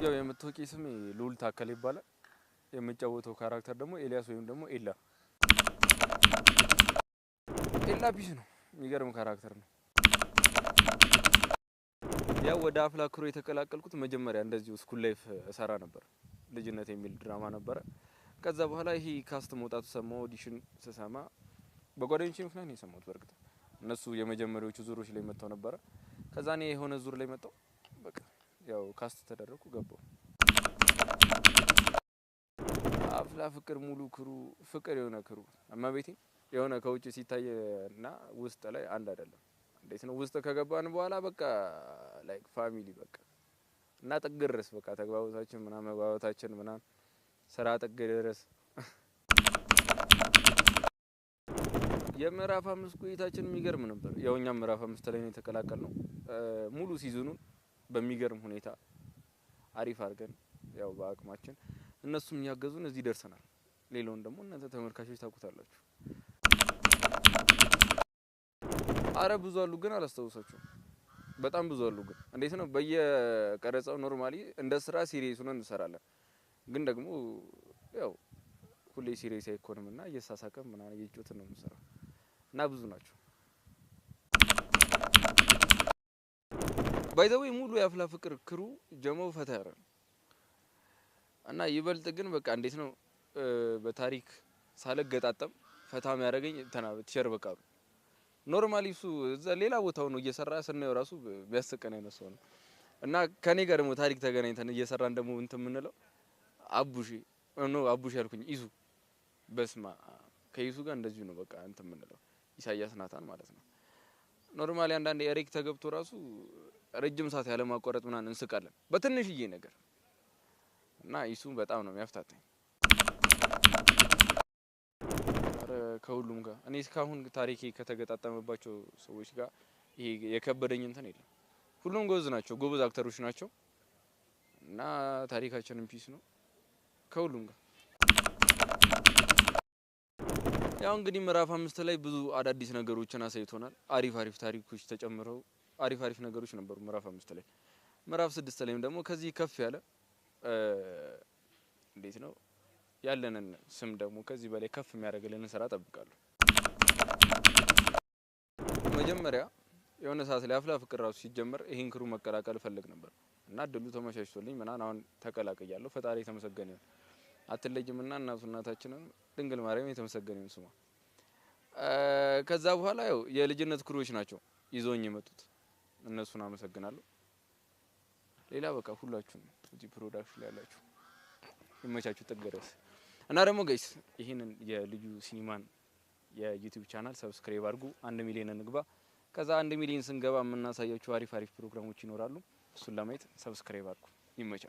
ያው የምትወቂ ስሜ ሉል ታከለ ይባላል። የምጫወተው ካራክተር ደግሞ ኤልያስ ወይም ደግሞ ኤላ ፒስ ነው። የሚገርም ካራክተር ነው። ያው ወደ አፍላ ክሩ የተቀላቀልኩት መጀመሪያ እንደዚሁ ስኩል ላይፍ እሰራ ነበር። ልጅነት የሚል ድራማ ነበረ። ከዛ በኋላ ይሄ ካስት መውጣቱ ሰማሁ። ኦዲሽን ስሰማ በጓደኞቼ ምክንያት ነው የሰማሁት። በርግጥ እነሱ የመጀመሪያዎቹ ዙሮች ላይ መጣው ነበር። ከዛ እኔ የሆነ ዙር ላይ መጣው። በቃ ያው ካስት ተደረኩ ገባሁ። አፍላ ፍቅር ሙሉ ክሩ ፍቅር የሆነ ክሩ እመቤቴ የሆነ ከውጭ ሲታይና ውስጥ ላይ አንድ አይደለም። እንዴት ነው ውስጥ ከገባን በኋላ በቃ ላይክ ፋሚሊ በቃ እና ጥግ ድረስ በቃ ተግባቦታችን ምናምን መግባባታችን ምናምን ስራ ጥግ ድረስ የምዕራፍ 5 ቆይታችን የሚገርም ነበር። ያው እኛም ምዕራፍ 5 ላይ ነው የተቀላቀልነው። ሙሉ ሲዝኑን በሚገርም ሁኔታ አሪፍ አድርገን ያው በአቅማችን እነሱም ያገዙን እዚህ ደርሰናል። ሌላውን ደግሞ እናንተ ተመልካቾች ታውቁታላችሁ። አረ ብዙ አሉ ግን አላስታውሳቸውም። በጣም ብዙ አሉ ግን እንዴት ነው በየቀረጻው ኖርማሊ እንደ ስራ ሲሪየስ ሆነን እንሰራለን። ግን ደግሞ ያው ሁሌ ሲሪየስ አይኮንምና እየሳሳቀም ምናምን እየጮትን ነው የምንሰራው እና ብዙ ናቸው። ባይ ዘ ዌይ ሙሉ የአፍላ ፍቅር ክሩ ጀማው ፈታ ያለ እና ይበልጥ ግን በቃ እንዴት ነው በታሪክ ሳልገጣጠም ፈታ የሚያደርገኝ ቲቸር በቃ ኖርማሊ እሱ እዛ ሌላ ቦታው ነው እየሰራ ስናየው ራሱ ቢያስቀን አይነት ሰው ነው እና ከኔ ጋር ደግሞ ታሪክ ተገናኝተን እየሰራን ደግሞ እንትን የምንለው አቡሽ ያልኩኝ ኢሱ በስማ ከኢሱ ጋር እንደዚሁ ነው በቃ እንትን የምንለው ኢሳያስ ናታን ማለት ነው። ኖርማሊ አንዳንዴ ኤሪክ ተገብቶ ራሱ ረጅም ሰዓት ያለ ማቋረጥ ምናምን እንስቃለን በትንሽዬ ነገር እና ኢሱ በጣም ነው የሚያፍታታኝ። ከሁሉም ጋር እኔ እስካሁን ታሪኬ ከተገጣጠመባቸው ሰዎች ጋር ይሄ የከበደኝ እንትን የለም። ሁሉም ጎበዝ ናቸው፣ ጎበዝ አክተሮች ናቸው እና ታሪካችንም ፒስ ነው ከሁሉም ጋር። ያው እንግዲህ ምዕራፍ 5 ላይ ብዙ አዳዲስ ነገሮችን አሳይቶናል። አሪፍ ታሪኮች ተጨምረው አሪፍ ነገሮች ነበሩ ምዕራፍ 5 ላይ። ምዕራፍ 6 ላይም ደግሞ ከዚህ ከፍ ያለ እንዴት ነው ያለንን ስም ደግሞ ከዚህ በላይ ከፍ የሚያደርግልን ስራ ጠብቃለሁ። መጀመሪያ የሆነ ሰዓት ላይ አፍላ ፍቅር ራሱ ሲጀመር ይሄን ክሩ መቀላቀል ፈልግ ነበር እና እድሉ ተመቻችቶልኝ ምናምን አሁን ተቀላቅያለሁ። ፈጣሪ የተመሰገነ ይሁን። አትለይምና እናታችንን ድንግል ማርያም የተመሰገነ ይሁን ስሟ። ከዛ በኋላ ያው የልጅነት ክሩዎች ናቸው ይዞኝ የመጡት እነሱን አመሰግናለሁ። ሌላ በቃ ሁላችሁም እዚህ ፕሮዳክሽን ላይ ያላችሁ ይመቻችሁ ተገረስ እና ደግሞ ጋይስ ይሄንን የልዩ ሲኒማን የዩቲዩብ ቻናል ሰብስክራይብ አድርጉ። 1 ሚሊዮን እንግባ። ከዛ 1 ሚሊዮን ስንገባ የምናሳያችሁ አሪፍ ፕሮግራሞች ይኖራሉ። እሱን ለማየት ሰብስክራይብ አድርጉ። ይመቻችሁ።